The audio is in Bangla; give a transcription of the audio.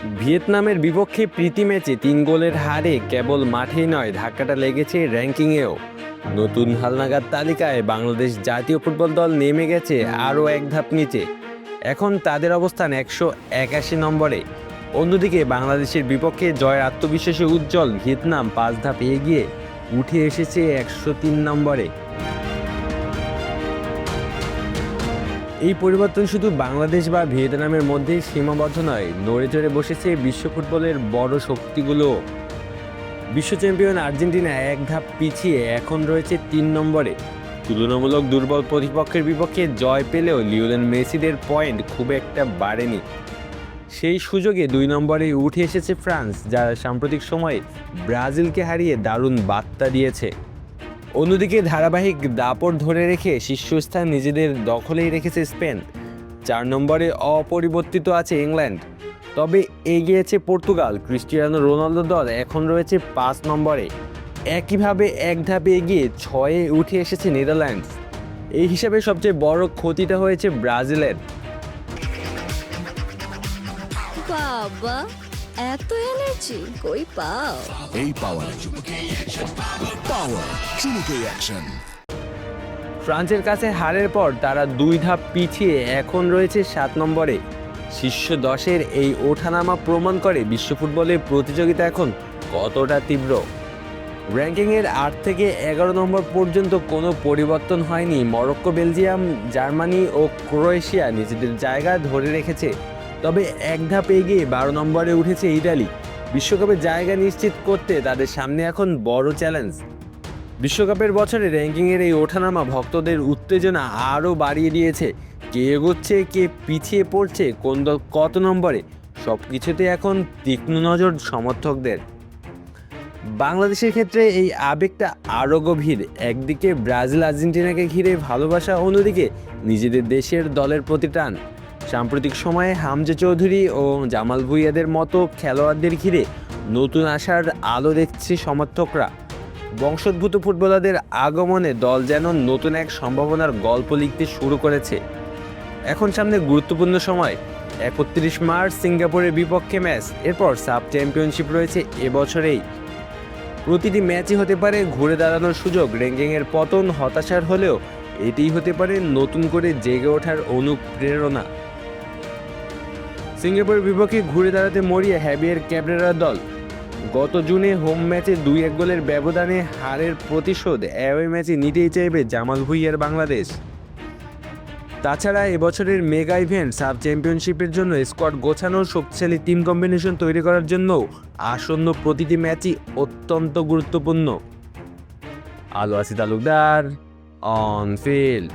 ভিয়েতনামের বিপক্ষে প্রীতি ম্যাচে ৩ গোলের হারে কেবল মাঠেই নয়, ধাক্কাটা লেগেছে র্যাঙ্কিংয়েও। নতুন হালনাগাদ তালিকায় বাংলাদেশ জাতীয় ফুটবল দল নেমে গেছে আরও এক ধাপ নিচে। এখন তাদের অবস্থান ১৮১ নম্বরে। অন্যদিকে বাংলাদেশের বিপক্ষে জয়ের আত্মবিশ্বাসে উজ্জ্বল ভিয়েতনাম ৫ ধাপ এগিয়ে উঠে এসেছে ১০৩ নম্বরে। এই পরিবর্তন শুধু বাংলাদেশ বা ভিয়েতনামের মধ্যেই সীমাবদ্ধ নয়, নড়ে চড়ে বসেছে বিশ্ব ফুটবলের বড় শক্তিগুলো। বিশ্ব চ্যাম্পিয়ন আর্জেন্টিনা এক ধাপ পিছিয়ে এখন রয়েছে ৩ নম্বরে। তুলনামূলক দুর্বল প্রতিপক্ষের বিপক্ষে জয় পেলেও লিওনেল মেসিদের পয়েন্ট খুব একটা বাড়েনি। সেই সুযোগে ২ নম্বরে উঠে এসেছে ফ্রান্স, যারা সাম্প্রতিক সময়ে ব্রাজিলকে হারিয়ে দারুণ বার্তা দিয়েছে। অন্যদিকে ধারাবাহিক দাপট ধরে রেখে শীর্ষস্থান নিজেদের দখলেই রেখেছে স্পেন। ৪ নম্বরে অপরিবর্তিত আছে ইংল্যান্ড, তবে এগিয়েছে পর্তুগাল। ক্রিস্টিয়ানো রোনালদো দল এখন রয়েছে ৫ নম্বরে। একইভাবে এক ধাপে এগিয়ে ৬-এ উঠে এসেছে নেদারল্যান্ডস। এই হিসাবে সবচেয়ে বড় ক্ষতিটা হয়েছে ব্রাজিলের। বাবা, এত এনার্জি কই পাও? এই পাওয়ার চুমুকে অ্যাকশন। ফ্রান্সের কাছে হারের পর তারা ২ ধাপ পিছিয়ে এখন রয়েছে ৭ নম্বরে। শীর্ষ ১০-এর এই ওঠানামা প্রমাণ করে বিশ্ব ফুটবলের প্রতিযোগিতা এখন কতটা তীব্র। র্যাঙ্কিংয়ের ৮ থেকে ১১ নম্বর পর্যন্ত কোনো পরিবর্তন হয়নি। মরক্কো, বেলজিয়াম, জার্মানি ও ক্রোয়েশিয়া নিজেদের জায়গা ধরে রেখেছে, তবে এক ধাপ এগিয়ে ১২ নম্বরে উঠেছে ইতালি। বিশ্বকাপে জায়গা নিশ্চিত করতে তাদের সামনে এখন বড় চ্যালেঞ্জ। বিশ্বকাপের বছরে র্যাঙ্কিংয়ের এই ওঠানামা ভক্তদের উত্তেজনা আরও বাড়িয়ে দিয়েছে। কে এগোচ্ছে, কে পিছিয়ে পড়ছে, কোন দল কত নম্বরে, সব কিছুতে এখন তীক্ষ্ণ নজর সমর্থকদের। বাংলাদেশের ক্ষেত্রে এই আবেগটা আরও গভীর। একদিকে ব্রাজিল আর্জেন্টিনাকে ঘিরে ভালোবাসা, অন্যদিকে নিজেদের দেশের দলের প্রতি টান। সাম্প্রতিক সময়ে হামজা চৌধুরী ও জামাল ভুঁইয়াদের মতো খেলোয়াড়দের ঘিরে নতুন আশার আলো দেখছে সমর্থকরা। বংশোদ্ভূত ফুটবলারদের আগমনে দল যেন নতুন এক সম্ভাবনার গল্প লিখতে শুরু করেছে। এখন সামনে গুরুত্বপূর্ণ সময়। ৩১ মার্চ সিঙ্গাপুরের বিপক্ষে ম্যাচ, এরপর সাব চ্যাম্পিয়নশিপ রয়েছে এবছরেই। প্রতিটি ম্যাচই হতে পারে ঘুরে দাঁড়ানোর সুযোগ। র্যাঙ্কিংয়ের পতন হতাশার হলেও এটিই হতে পারে নতুন করে জেগে ওঠার অনুপ্রেরণা। সিঙ্গাপুরের বিপক্ষে ঘুরে দাঁড়াতে মরিয়া হ্যাভিয়ার ক্যাবরেরার দল। গত জুনে হোম ম্যাচে ২-১ গোলের ব্যবধানে হারের প্রতিশোধ অ্যাওয়ে ম্যাচে নিতেই চাইবে জামাল ভুঁইয়ার বাংলাদেশ। তাছাড়া এবছরের মেগা ইভেন্ট সাব চ্যাম্পিয়নশিপের জন্য স্কোয়াড গোছানো, শক্তিশালী টিম কম্বিনেশন তৈরি করার জন্য আসন্ন প্রতিটি ম্যাচই অত্যন্ত গুরুত্বপূর্ণ। আলো আসি তালুকদার, অন ফিল্ড।